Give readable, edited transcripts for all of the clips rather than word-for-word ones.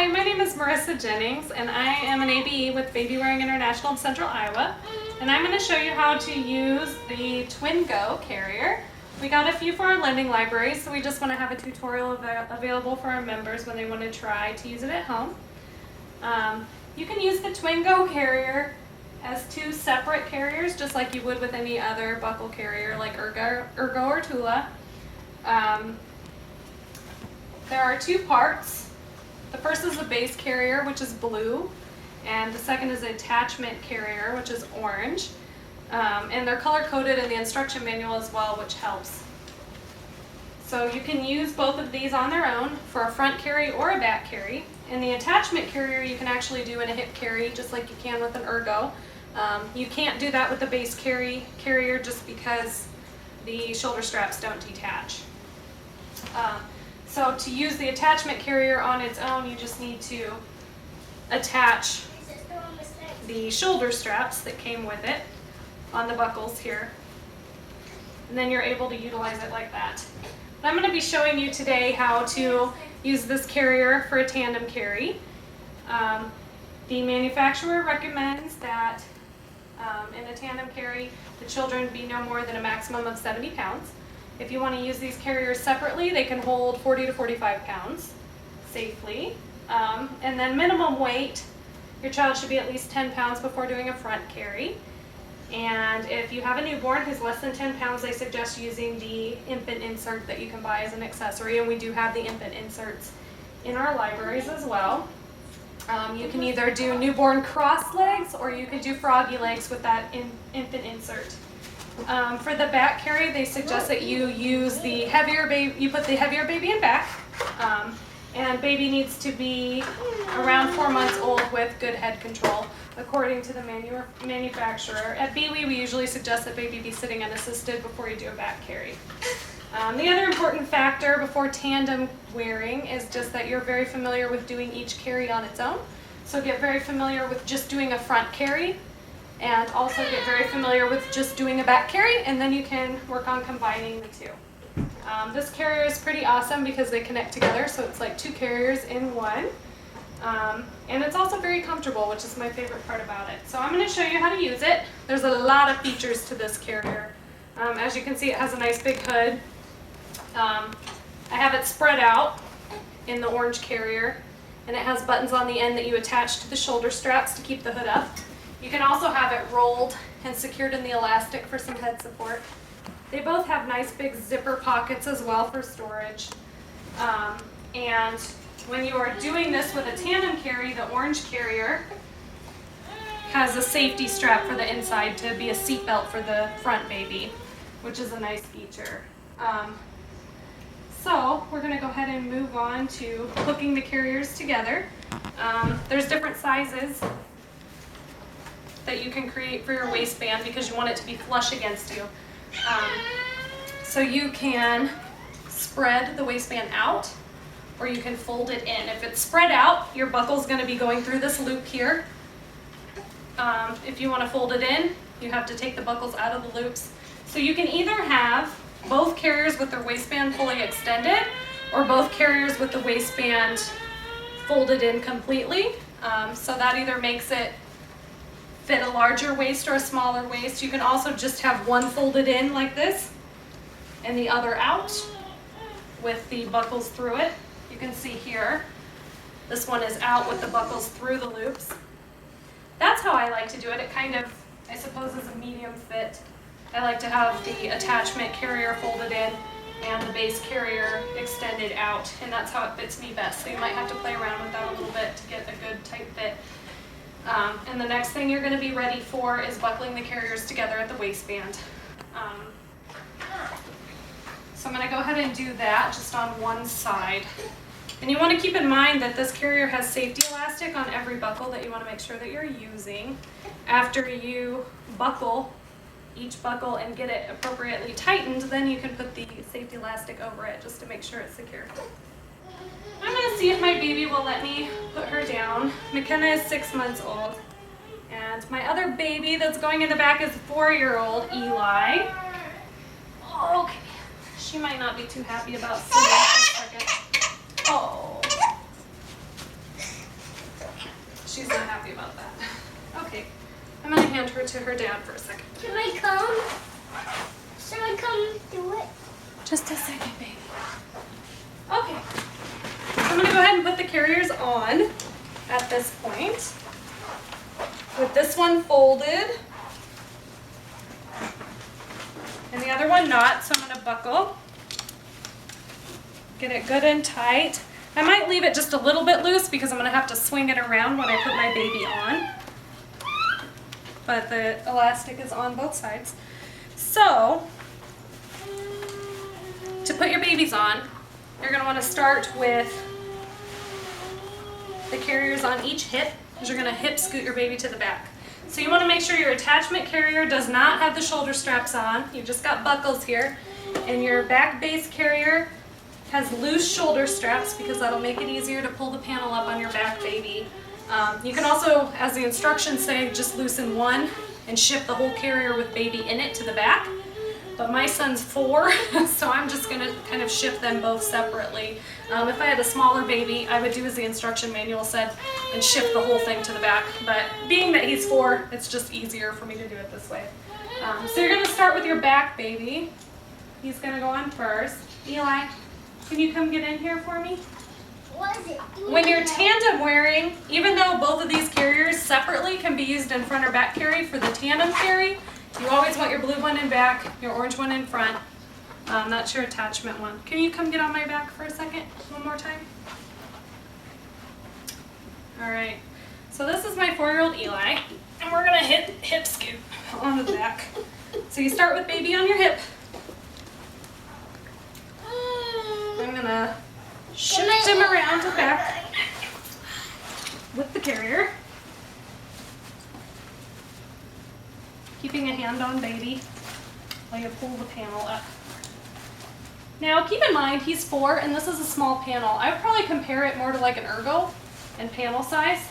Hi, my name is Marissa Jennings, and I am an ABE with Baby Wearing International of Central Iowa. And I'm going to show you how to use the TwinGo Carrier. We got a few for our lending library, so we just want to have a tutorial available for our members when they want to try to use it at home. You can use the TwinGo Carrier as two separate carriers, just like you would with any other buckle carrier like Ergo or Tula. There are two parts. The first is the base carrier, which is blue, and the second is the attachment carrier, which is orange. And they're color-coded in the instruction manual as well, which helps. So you can use both of these on their own for a front carry or a back carry. And the attachment carrier you can actually do in a hip carry, just like you can with an Ergo. You can't do that with the base carrier just because the shoulder straps don't detach. So to use the attachment carrier on its own, you just need to attach the shoulder straps that came with it on the buckles here. And then you're able to utilize it like that. But I'm going to be showing you today how to use this carrier for a tandem carry. The manufacturer recommends that in a tandem carry, the children be no more than a maximum of 70 pounds. If you want to use these carriers separately, they can hold 40 to 45 pounds safely. And then minimum weight, your child should be at least 10 pounds before doing a front carry. And if you have a newborn who's less than 10 pounds, they suggest using the infant insert that you can buy as an accessory. And we do have the infant inserts in our libraries as well. You can either do newborn cross legs or you could do froggy legs with that infant insert. For the back carry, they suggest that you use the heavier baby. You put the heavier baby in back, and baby needs to be around 4 months old with good head control, according to the manufacturer. At BWE, we usually suggest that baby be sitting unassisted before you do a back carry. The other important factor before tandem wearing is just that you're very familiar with doing each carry on its own. So get very familiar with just doing a front carry, and also get very familiar with just doing a back carry, and then you can work on combining the two. This carrier is pretty awesome because they connect together, so it's like two carriers in one. And it's also very comfortable, which is my favorite part about it. So I'm going to show you how to use it. There's a lot of features to this carrier. As you can see, it has a nice big hood. I have it spread out in the orange carrier, and it has buttons on the end that you attach to the shoulder straps to keep the hood up. You can also have it rolled and secured in the elastic for some head support. They both have nice big zipper pockets as well for storage. And when you are doing this with a tandem carry, the orange carrier has a safety strap for the inside to be a seat belt for the front baby, which is a nice feature. So we're going to go ahead and move on to hooking the carriers together. There's different sizes that you can create for your waistband because you want it to be flush against you. So you can spread the waistband out, or you can fold it in. If it's spread out, your buckle's going to be going through this loop here. If you want to fold it in, you have to take the buckles out of the loops. So you can either have both carriers with their waistband fully extended, or both carriers with the waistband folded in completely. So that either makes it fit a larger waist or a smaller waist. You can also just have one folded in like this and the other out with the buckles through it. You can see here, this one is out with the buckles through the loops. That's how I like to do it. It kind of, I suppose, is a medium fit. I like to have the attachment carrier folded in and the base carrier extended out, and that's how it fits me best. So you might have to play around with that a little bit to get a good tight fit. And the next thing you're going to be ready for is buckling the carriers together at the waistband. So I'm going to go ahead and do that just on one side. And you want to keep in mind that this carrier has safety elastic on every buckle that you want to make sure that you're using. After you buckle each buckle and get it appropriately tightened, then you can put the safety elastic over it just to make sure it's secure. I'm going to see if my baby will let me put her down. McKenna is 6 months old. And my other baby that's going in the back is 4-year-old Eli. Okay. She might not be too happy about sitting for a second. Oh. she's not happy about that. Okay, I'm gonna hand her to her dad for a second. Can I come? Should I come do it? Just a second, baby. Okay, I'm gonna go ahead and put the carriers on at this point. With this one folded and the other one not, so I'm gonna buckle. Get it good and tight. I might leave it just a little bit loose because I'm gonna have to swing it around when I put my baby on. But the elastic is on both sides. So, to put your babies on, you're gonna wanna start with the carriers on each hip, because you're gonna hip scoot your baby to the back. So you wanna make sure your attachment carrier does not have the shoulder straps on. You've just got buckles here. And your back base carrier has loose shoulder straps because that'll make it easier to pull the panel up on your back baby. You can also, as the instructions say, just loosen one and ship the whole carrier with baby in it to the back. But my son's 4, so I'm just gonna kind of ship them both separately. If I had a smaller baby, I would do as the instruction manual said and ship the whole thing to the back. But being that he's 4, it's just easier for me to do it this way. So you're gonna start with your back baby. He's gonna go on first. Eli, can you come get in here for me? What is it? When you're tandem wearing, even though both of these carriers separately can be used in front or back carry, for the tandem carry, you always want your blue one in back, your orange one in front. That's your attachment one. Can you come get on my back for a second, one more time? All right, so this is my 4-year-old Eli, and we're gonna hip scoot onto the back. So you start with baby on your hip. I'm gonna shift him around to back with the carrier. Keeping a hand on baby while you pull the panel up. Now keep in mind he's 4 and this is a small panel. I would probably compare it more to like an ergo in panel size.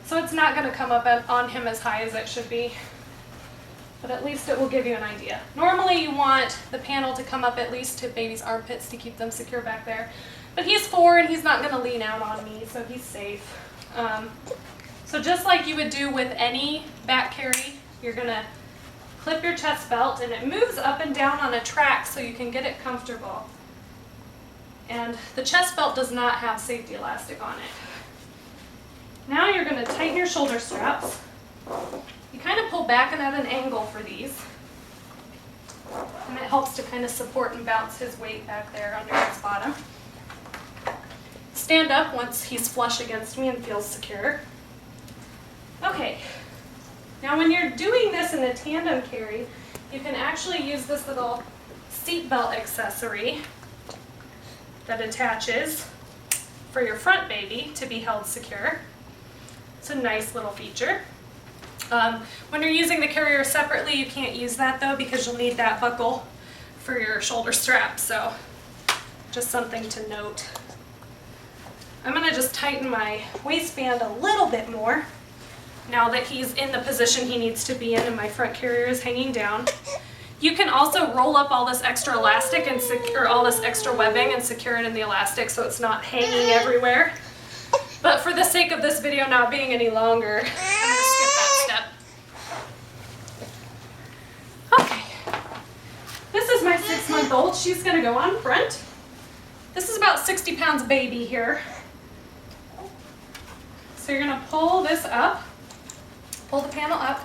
So it's not gonna come up on him as high as it should be, but at least it will give you an idea. Normally you want the panel to come up at least to baby's armpits to keep them secure back there. But he's 4 and he's not gonna lean out on me, so he's safe. So just like you would do with any back carry, you're gonna clip your chest belt and it moves up and down on a track so you can get it comfortable. And the chest belt does not have safety elastic on it. Now you're gonna tighten your shoulder straps. You kind of pull back and at an angle for these. And it helps to kind of support and bounce his weight back there under his bottom. Stand up once he's flush against me and feels secure. Okay, now when you're doing this in a tandem carry, you can actually use this little seat belt accessory that attaches for your front baby to be held secure. It's a nice little feature. When you're using the carrier separately, you can't use that though because you'll need that buckle for your shoulder strap, so just something to note. I'm gonna just tighten my waistband a little bit more now that he's in the position he needs to be in and my front carrier is hanging down. You can also roll up all this extra elastic and secure all this extra webbing and secure it in the elastic so it's not hanging everywhere. But for the sake of this video not being any longer, I'm gonna skip that step. Okay, this is my 6-month-old. She's gonna go on front. This is about 60 pounds baby here. So you're gonna pull this up, pull the panel up.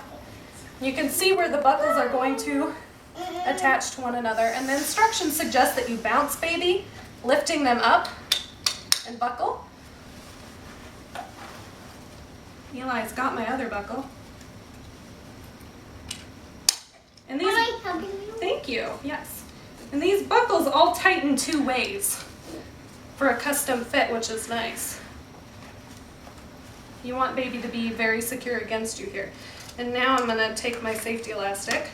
You can see where the buckles are going to attach to one another. And the instructions suggest that you bounce baby, lifting them up and buckle. Eli's got my other buckle. And these, thank you, yes. And these buckles all tighten 2 ways for a custom fit, which is nice. You want baby to be very secure against you here. And now I'm gonna take my safety elastic.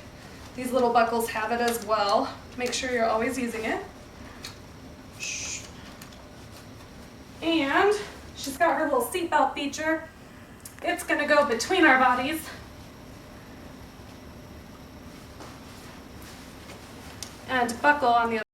These little buckles have it as well. Make sure you're always using it. And she's got her little seatbelt feature. It's gonna go between our bodies. And buckle on the other.